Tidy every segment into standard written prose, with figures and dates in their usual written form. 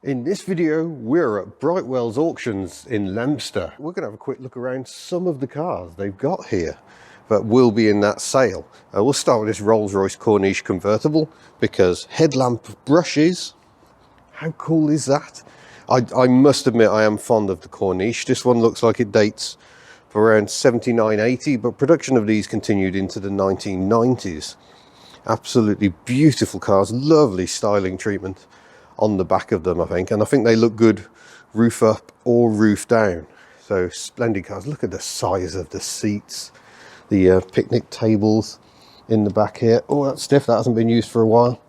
In this video, we're at Brightwells auctions in Leicester. We're going to have a quick look around some of the cars they've got here that will be in that sale. We'll start with this Rolls-Royce Corniche convertible because headlamp brushes. How cool is that? I must admit I am fond of the Corniche. This one looks like it dates for around 79-80, but production of these continued into the 1990s. Absolutely beautiful cars, lovely styling treatment on the back of them, I think, and I think they look good roof up or roof down. So splendid cars. Look at the size of the seats, the picnic tables in the back here. Oh, that's stiff, that hasn't been used for a while.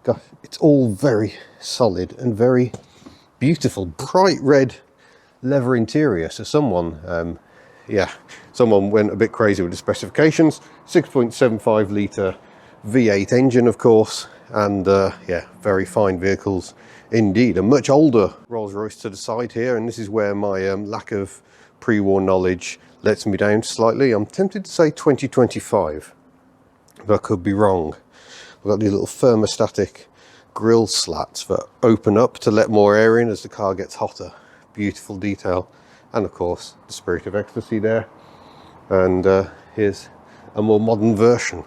God, it's all very solid and very beautiful. Bright red leather interior. So someone went a bit crazy with the specifications. 6.75 litre V8 engine, of course, and yeah, very fine vehicles indeed. A much older Rolls-Royce to the side here, and this is where my lack of pre-war knowledge lets me down slightly. I'm tempted to say 2025, but I could be wrong. We've got these little thermostatic grille slats that open up to let more air in as the car gets hotter. Beautiful detail, and of course the Spirit of Ecstasy there. And here's a more modern version.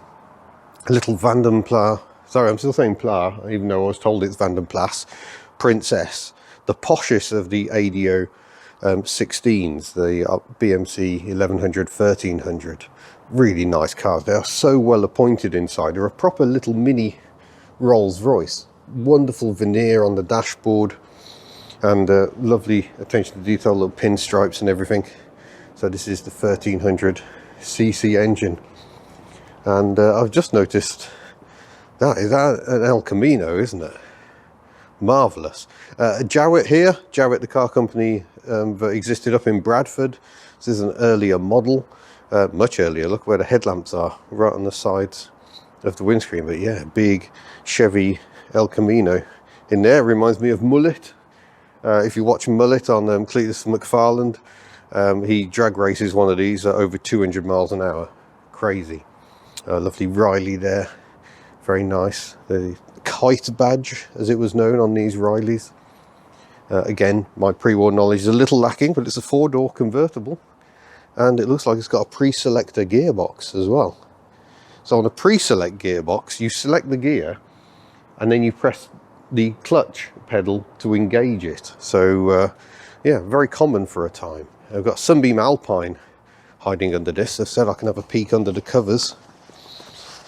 A little Vanden Plas, sorry, I'm still saying Plas, even though I was told it's Vanden Plas, Princess, the poshest of the ADO 16s, the BMC 1100, 1300. Really nice cars. They are so well appointed inside. They're a proper little mini Rolls-Royce. Wonderful veneer on the dashboard, and lovely attention to detail, little pinstripes and everything. So this is the 1300cc engine. And I've just noticed that is an El Camino, isn't it? Marvellous. Jaguar here, Jaguar, the car company that existed up in Bradford. This is an earlier model, much earlier. Look where the headlamps are, right on the sides of the windscreen. But yeah, big Chevy El Camino in there. Reminds me of Mullet. If you watch Mullet on Cletus McFarland, he drag races one of these at over 200 miles an hour. Crazy. Lovely Riley there, very nice. The kite badge, as it was known on these Rileys. Again, my pre-war knowledge is a little lacking, but it's a 4-door convertible, and it looks like it's got a pre-selector gearbox as well. So on a pre-select gearbox, you select the gear, and then you press the clutch pedal to engage it. So yeah, very common for a time. I've got Sunbeam Alpine hiding under this. I said I can have a peek under the covers.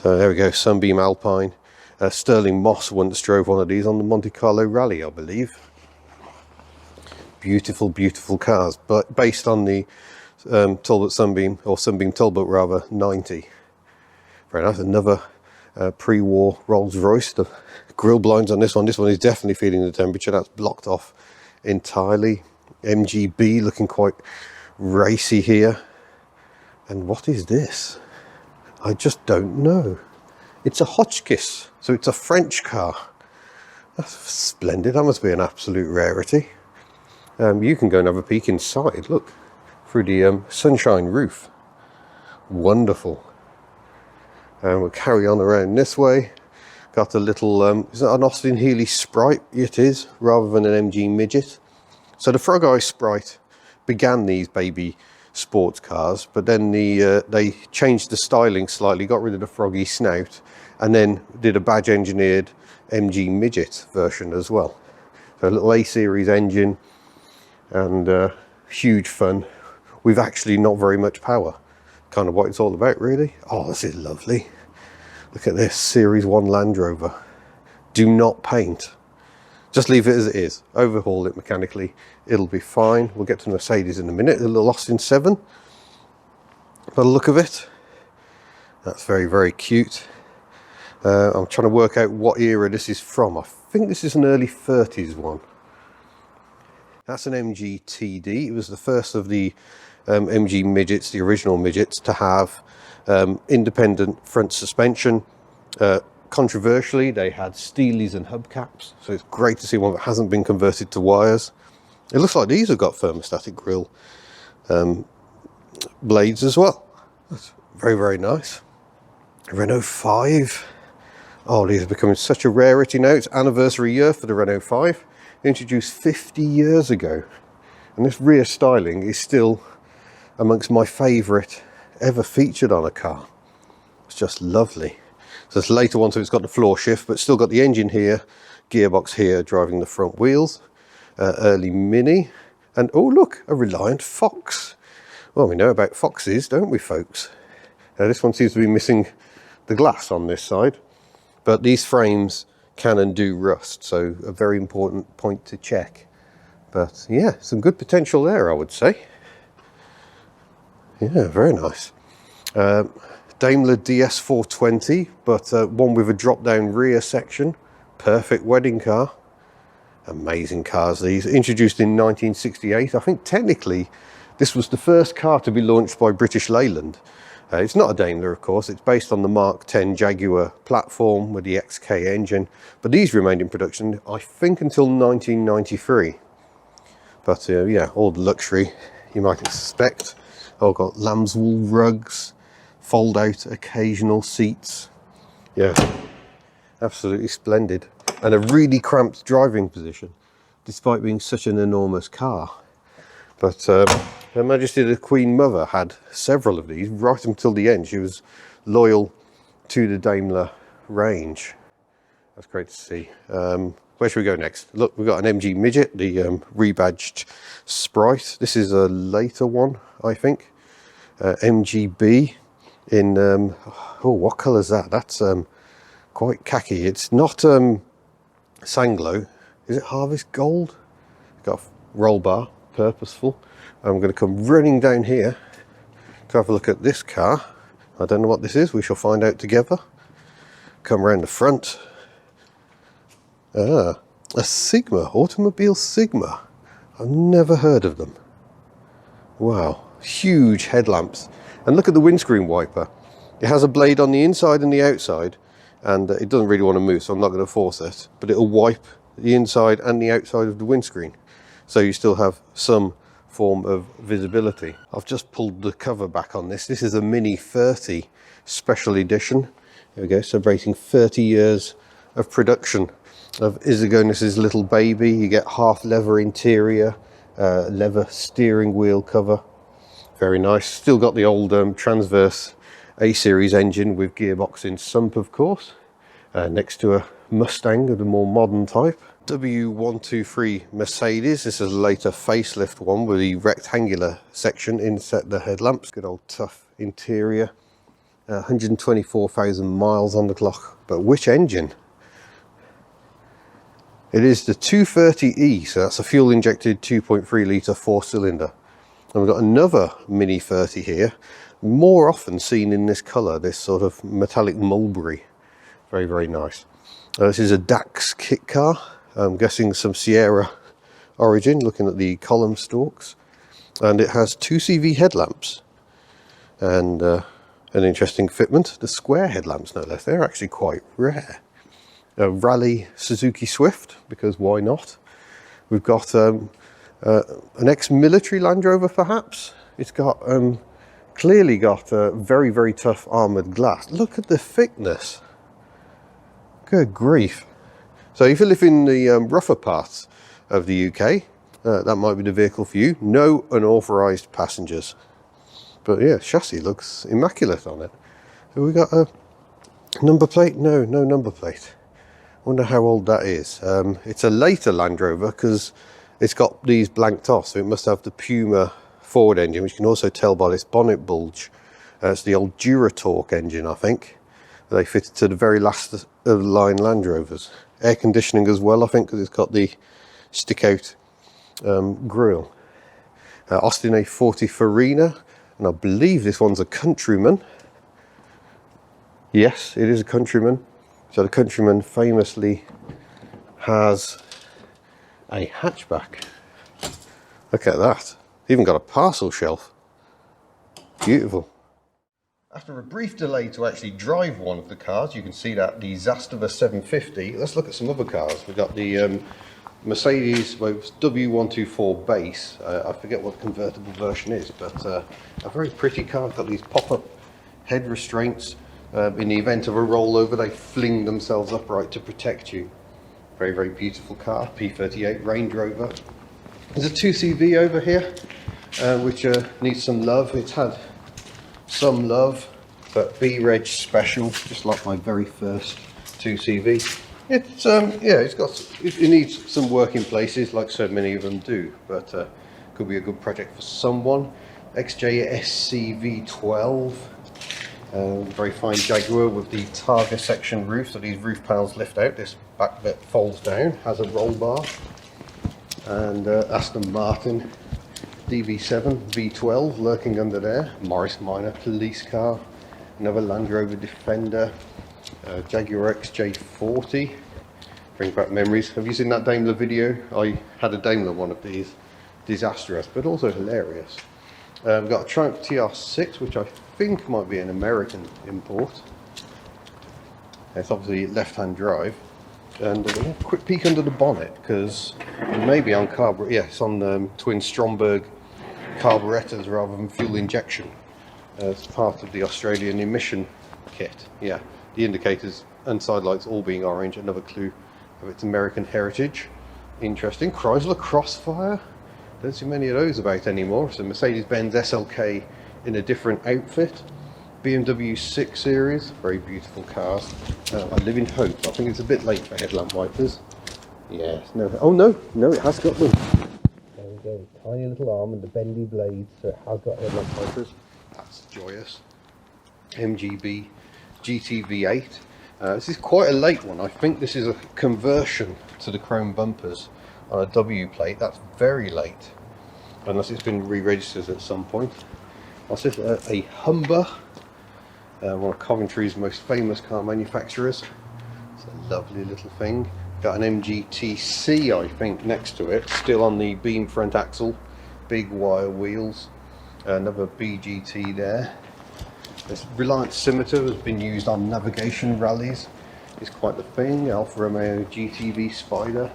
So there we go, Sunbeam Alpine. Sterling Moss once drove one of these on the Monte Carlo Rally, I believe. Beautiful, beautiful cars, but based on the Talbot Sunbeam, or Sunbeam Talbot rather, 90. Very nice. Another pre-war Rolls-Royce. The grille blinds on this one is definitely feeling the temperature. That's blocked off entirely. MGB looking quite racy here. And what is this? I just don't know. It's a Hotchkiss, so it's a French car. That's splendid. That must be an absolute rarity. You can go and have a peek inside. Look, through the sunshine roof. Wonderful. And we'll carry on around this way. Got a little, is that an Austin Healey Sprite? It is, rather than an MG Midget. So the Frog Eye Sprite began these baby sports cars, but then they changed the styling slightly, got rid of the froggy snout, and then did a badge engineered MG Midget version as well. So a little A-series engine, and huge fun with actually not very much power. Kind of what it's all about, really. Oh, this is lovely. Look at this Series 1 Land Rover. Do not paint. Just leave it as it is. Overhaul it mechanically. It'll be fine. We'll get to Mercedes in a minute. A little Austin 7. By the look of it. That's very, very cute. I'm trying to work out what era this is from. I think this is an early 30s one. That's an MG TD. It was the first of the MG Midgets, the original Midgets, to have independent front suspension. Controversially, they had steelies and hubcaps, so it's great to see one that hasn't been converted to wires. It looks like these have got thermostatic grille blades as well. That's very, very nice. Renault 5. Oh, these are becoming such a rarity now. It's anniversary year for the Renault 5. introduced 50 years ago. And this rear styling is still amongst my favourite ever featured on a car. It's just lovely. So this later one, so it's got the floor shift, but still got the engine here, gearbox here, driving the front wheels. Early Mini. And oh look, a Reliant Fox. Well, we know about Foxes, don't we, folks? This one seems to be missing the glass on this side, but these frames can and do rust, so a very important point to check. But yeah, some good potential there, I would say. Yeah, very nice. Daimler DS420, but one with a drop-down rear section. Perfect wedding car. Amazing cars these. Introduced in 1968. I think technically this was the first car to be launched by British Leyland. It's not a Daimler, of course. It's based on the Mark 10 Jaguar platform with the XK engine. But these remained in production, I think, until 1993. But yeah, all the luxury you might expect. Oh, got lamb's wool rugs, fold out occasional seats. Yeah, absolutely splendid. And a really cramped driving position, despite being such an enormous car. But Her Majesty the Queen Mother had several of these right until the end. She was loyal to the Daimler range. That's great to see. Where should we go next? Look, we've got an MG Midget, the rebadged Sprite. This is a later one, I think. MGB in, oh, what colour is that? That's quite khaki. It's not Sanglo. Is it Harvest Gold? Got a roll bar, purposeful. I'm going to come running down here to have a look at this car. I don't know what this is. We shall find out together. Come around the front. Ah, a Sigma, Automobile Sigma. I've never heard of them. Wow, huge headlamps. And look at the windscreen wiper. It has a blade on the inside and the outside, and it doesn't really want to move, so I'm not going to force it, but it'll wipe the inside and the outside of the windscreen, so you still have some form of visibility. I've just pulled the cover back on this. This is a Mini 30 special edition. There we go, celebrating 30 years of production of Izagonis's little baby. You get half leather interior, leather steering wheel cover. Very nice. Still got the old transverse A-series engine with gearbox in sump, of course, next to a Mustang of the more modern type. W123 Mercedes. This is a later facelift one with the rectangular section inset the headlamps. Good old tough interior. 124,000 miles on the clock. But which engine? It is the 230E, so that's a fuel injected 2.3 litre 4-cylinder. And we've got another Mini 30 here, more often seen in this colour, this sort of metallic mulberry. Very, very nice. This is a DAX kit car. I'm guessing some Sierra origin, looking at the column stalks. And it has 2 CV headlamps. And an interesting fitment, the square headlamps, no less. They're actually quite rare. A Rally Suzuki Swift, because why not? We've got an ex-military Land Rover, perhaps. It's got clearly got very, very tough armoured glass. Look at the thickness. Good grief. So if you live in the rougher parts of the UK, that might be the vehicle for you. No unauthorised passengers. But yeah, chassis looks immaculate on it. Have we got a number plate? No, no number plate. Wonder how old that is. It's a later Land Rover because it's got these blanked off, so it must have the Puma forward engine, which you can also tell by this bonnet bulge. It's the old Duratorque engine, I think. They fitted to the very last of the line Land Rovers. Air conditioning as well, I think, because it's got the stick-out grille. Austin A40 Farina, and I believe this one's a Countryman. Yes, it is a Countryman. So the Countryman famously has a hatchback. Look at that. Even got a parcel shelf. Beautiful. After a brief delay to actually drive one of the cars, you can see that the Zastava 750. Let's look at some other cars. We've got the Mercedes W124 base. I forget what the convertible version is, but a very pretty car. It's got these pop-up head restraints. In the event of a rollover, they fling themselves upright to protect you. Very, very beautiful car, P38 Range Rover. There's a 2CV over here, which needs some love. It's had some love, but B-Reg special, just like my very first 2CV. It's yeah, it needs some work in places, like so many of them do, but could be a good project for someone. XJ SCV12, very fine Jaguar with the Targa section roof, so these roof panels lift out. This back bit folds down, has a roll bar, and Aston Martin DB7 V12 lurking under there. Morris Minor police car, another Land Rover Defender, Jaguar XJ40. Brings back memories. Have you seen that Daimler video? I had a Daimler one of these, disastrous but also hilarious. We've got a Triumph TR6, which I think might be an American import. It's obviously left-hand drive. And we'll have a quick peek under the bonnet, because it may be on carburetor. Yeah, it's on twin Stromberg carburetors rather than fuel injection. It's part of the Australian emission kit. Yeah, the indicators and side lights all being orange, another clue of its American heritage. Interesting. Chrysler Crossfire. Don't see many of those about anymore. So Mercedes-Benz SLK in a different outfit. BMW 6 Series, very beautiful cars. I live in hope. I think it's a bit late for headlamp wipers. Yes, no. Oh no, no, it has got them. There we go. Tiny little arm and the bendy blades, so it has got headlamp wipers. That's joyous. MGB GTV8. This is quite a late one. I think this is a conversion to the chrome bumpers on a W plate. That's very late, unless it's been re-registered at some point. What's this? A Humber, one of Coventry's most famous car manufacturers. It's a lovely little thing. Got an MGTC, I think, next to it, still on the beam front axle, big wire wheels. Another BGT there. This Reliant Scimitar has been used on navigation rallies. It's quite the thing. Alfa Romeo GTV Spider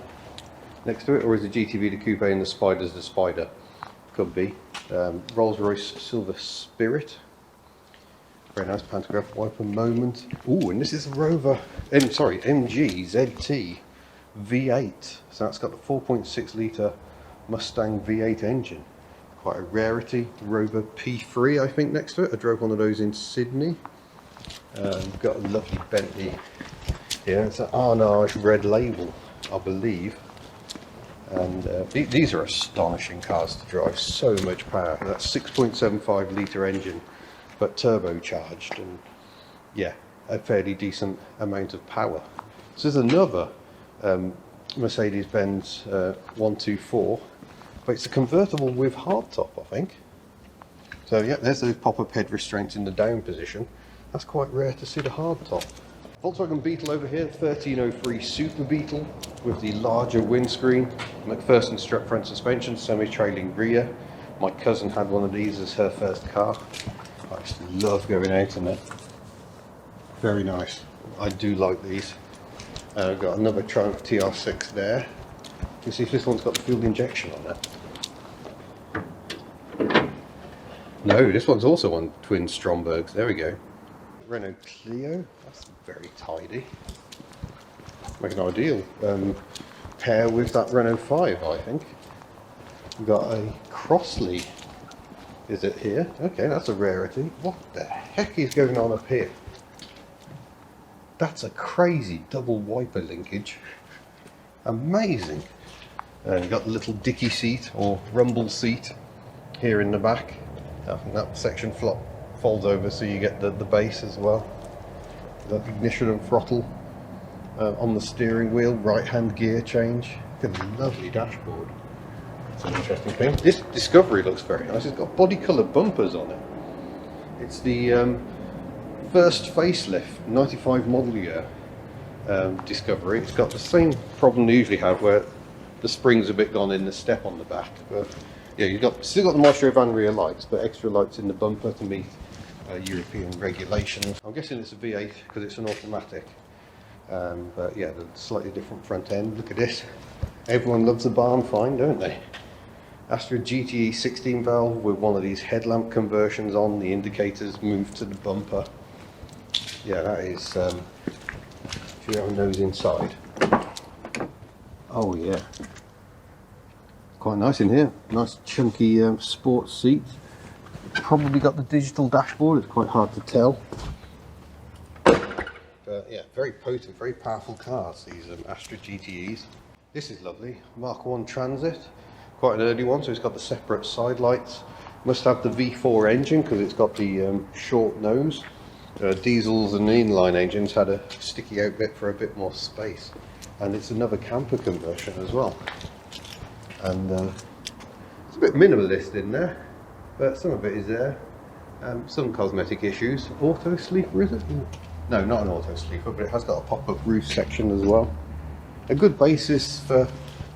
next to it, or is the GTV the coupe and the Spider's the Spider? Could be. Rolls-Royce Silver Spirit. Very nice pantograph wiper moment. Ooh, and this is a Rover, MG ZT V8. So that's got the 4.6 litre Mustang V8 engine. Quite a rarity. Rover P3, I think, next to it. I drove one of those in Sydney. Got a lovely Bentley here. It's an Arnage red label, I believe. And these are astonishing cars to drive. So much power. That's 6.75 litre engine, but turbocharged, and yeah, a fairly decent amount of power. So there's another Mercedes-Benz 124. But it's a convertible with hardtop, I think. So yeah, there's those pop-up head restraints in the down position. That's quite rare to see the hardtop. Volkswagen Beetle over here, 1303 Super Beetle with the larger windscreen, McPherson strut front suspension, semi-trailing rear. My cousin had one of these as her first car. I just love going out in it. Very nice. I do like these. Got another Triumph TR6 there. You see if this one's got the fuel injection on it. No, this one's also on twin Strombergs. There we go. Renault Clio. That's very tidy. Make an ideal pair with that Renault 5, I think. We've got a Crossley. Is it here? Okay, that's a rarity. What the heck is going on up here? That's a crazy double wiper linkage. Amazing. You've got the little dicky seat or rumble seat here in the back. I think that section folds over so you get the base as well. The ignition and throttle on the steering wheel, right hand gear change. Look at the lovely dashboard. It's an interesting thing. This Discovery looks very nice. It's got body colour bumpers on it. It's the first facelift, 95 model year Discovery. It's got the same problem they usually have, where the spring's a bit gone in the step on the back, but yeah, you've still got the Maestro van rear lights, but extra lights in the bumper to meet European regulations. I'm guessing it's a V8 because it's an automatic, but yeah, the slightly different front end. Look at this. Everyone loves a barn find, don't they? Astra GTE 16 valve with one of these headlamp conversions on. The indicators move to the bumper. Yeah, that is. If you have a nose inside. Oh yeah, quite nice in here. Nice chunky sports seats. Probably got the digital dashboard, it's quite hard to tell. But yeah, very potent, very powerful cars, these Astra GTEs. This is lovely, Mark 1 Transit, quite an early one, so it's got the separate side lights. Must have the V4 engine because it's got the short nose. Diesels and inline engines had a sticky out bit for a bit more space. And it's another camper conversion as well. And it's a bit minimalist in there, but some of it is there. Some cosmetic issues. Auto sleeper, is it? No, not an auto sleeper, but it has got a pop-up roof section as well. A good basis for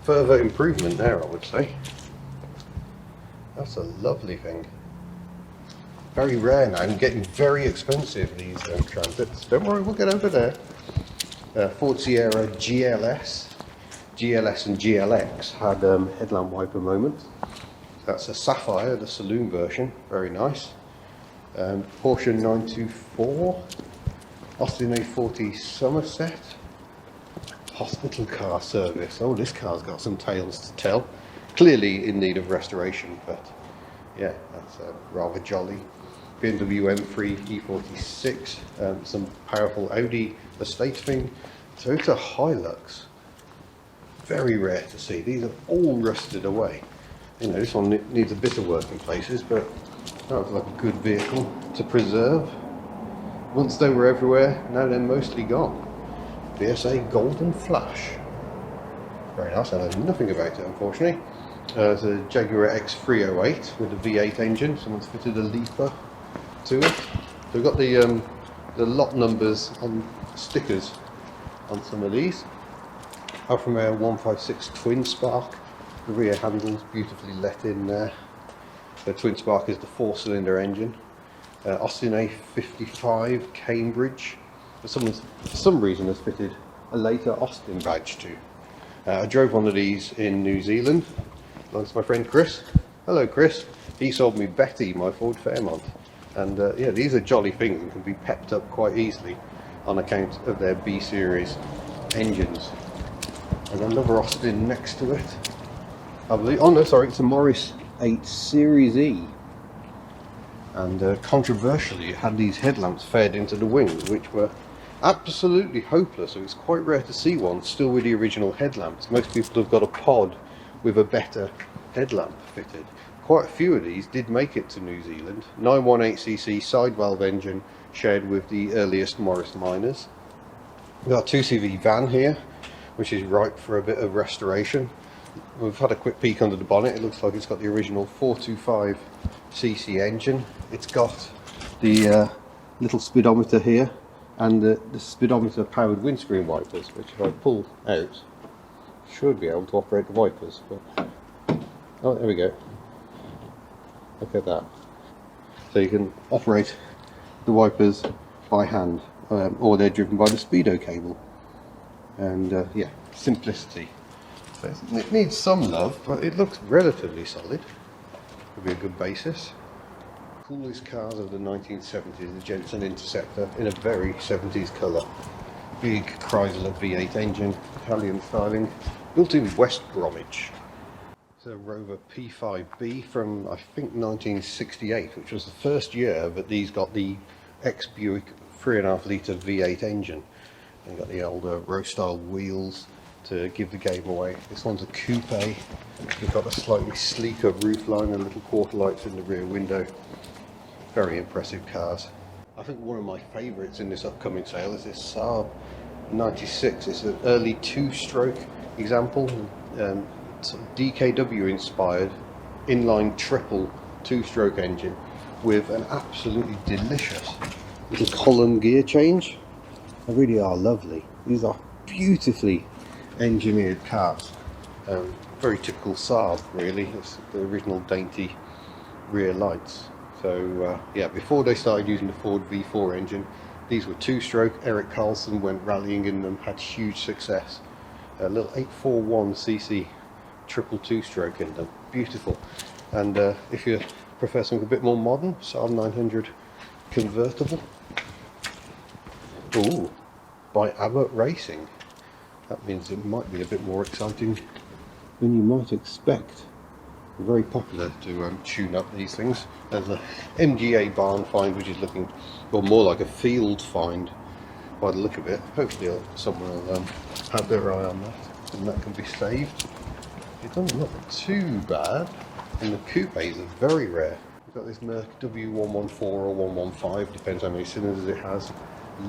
further improvement there, I would say. That's a lovely thing. Very rare now and getting very expensive, these Transits. Don't worry, we'll get over there. Ford Sierra GLS. GLS and GLX had headlamp wiper moments. That's a Sapphire, the saloon version, very nice. Porsche 924. Austin A40 Somerset. Hospital car service. Oh, this car's got some tales to tell. Clearly in need of restoration, but yeah, that's rather jolly. BMW M3 E46, some powerful Audi estate thing. Toyota Hilux. Very rare to see. These are all rusted away. You know, this one needs a bit of work in places, but that was like a good vehicle to preserve. Once they were everywhere, now they're mostly gone. VSA Golden Flash. Very nice, I know nothing about it unfortunately. It's a Jaguar X308 with a V8 engine. Someone's fitted a leaper to it. So we've got the lot numbers on stickers on some of these. Alfa Romeo 156 Twin Spark. The rear handles beautifully let in there. The Twin Spark is the 4-cylinder engine. Austin A55 Cambridge. For some reason has fitted a later Austin badge too. I drove one of these in New Zealand, amongst my friend Chris. Hello Chris. He sold me Betty, my Ford Fairmont. And yeah, these are jolly things and can be pepped up quite easily on account of their B-series engines. And another Austin next to it. I believe, oh no, sorry, it's a Morris 8 Series E. And controversially, it had these headlamps fed into the wings, which were absolutely hopeless. So it's quite rare to see one still with the original headlamps. Most people have got a pod with a better headlamp fitted. Quite a few of these did make it to New Zealand. 918cc side valve engine shared with the earliest Morris Minors. We've got a 2CV van here, which is ripe for a bit of restoration. We've had a quick peek under the bonnet. It looks like it's got the original 425cc engine. It's got the little speedometer here and the speedometer powered windscreen wipers, which if I pull out should be able to operate the wipers. But oh, there we go. Look at that. So you can operate the wipers by hand, or they're driven by the speedo cable. And yeah, simplicity. So it needs some love, but it looks relatively solid. Could be a good basis. Coolest cars of the 1970s, the Jensen Interceptor in a very 70s colour. Big Chrysler V8 engine, Italian styling, built in West Bromwich. It's a Rover P5B from I think 1968, which was the first year that these got the ex-Buick 3.5 litre V8 engine. And got the older row style wheels to give the game away. This one's a coupe. We've got a slightly sleeker roofline and little quarter lights in the rear window. Very impressive cars. I think one of my favourites in this upcoming sale is this Saab 96. It's an early 2-stroke example, DKW inspired inline triple 2-stroke engine with an absolutely delicious little column gear change. They really are lovely. These are beautifully engineered cars. Very typical Saab really. It's the original dainty rear lights. So yeah, before they started using the Ford V4 engine, these were 2-stroke. Eric Carlson went rallying in them, had huge success. A little 841cc triple 2-stroke in them, beautiful. And if you prefer something a bit more modern, Saab 900 convertible. Ooh, by Abbott Racing. That means it might be a bit more exciting than you might expect. Very popular to tune up these things. There's a MGA barn find, which is looking, well, more like a field find by the look of it. Hopefully someone will have their eye on that, and that can be saved. It doesn't look too bad, and the coupes are very rare. We've got this Merc W114 or 115, depends how many cylinders it has.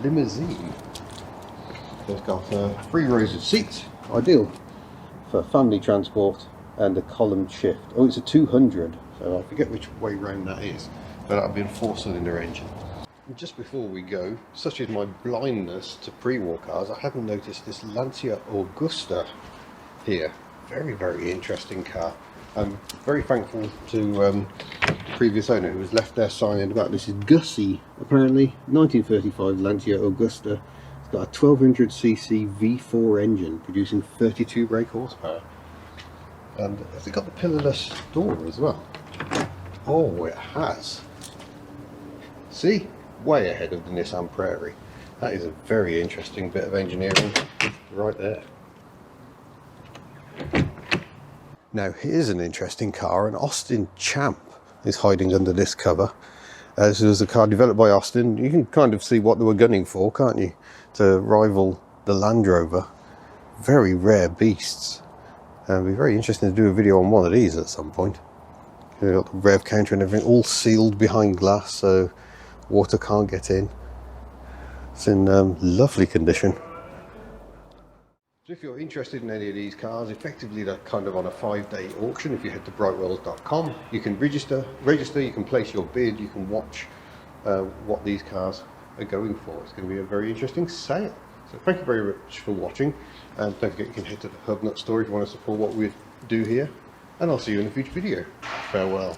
Limousine. It's got 3 rows of seats, ideal for family transport, and a column shift. Oh, it's a 200, so I forget which way round that is, but that'll be a 4-cylinder engine. And just before we go, such is my blindness to pre-war cars, I haven't noticed this Lancia Augusta here. Very, very interesting car. I'm very thankful to the previous owner who was left there signing about this. Is Gussie, apparently, 1935 Lancia Augusta. It's got a 1200cc V4 engine producing 32 brake horsepower. And has it got the pillarless door as well? Oh, it has. See? Way ahead of the Nissan Prairie. That is a very interesting bit of engineering right there. Now here's an interesting car. An Austin Champ is hiding under this cover. This was a car developed by Austin. You can kind of see what they were gunning for, can't you? To rival the Land Rover. Very rare beasts. It'll be very interesting to do a video on one of these at some point. You've got the rev counter and everything all sealed behind glass, so water can't get in. It's in lovely condition. So if you're interested in any of these cars, effectively they're kind of on a 5-day auction. If you head to brightwells.com, you can register, you can place your bid, you can watch what these cars are going for. It's going to be a very interesting sale. So thank you very much for watching, and don't forget you can head to the Hubnut store if you want to support what we do here, and I'll see you in a future video. Farewell.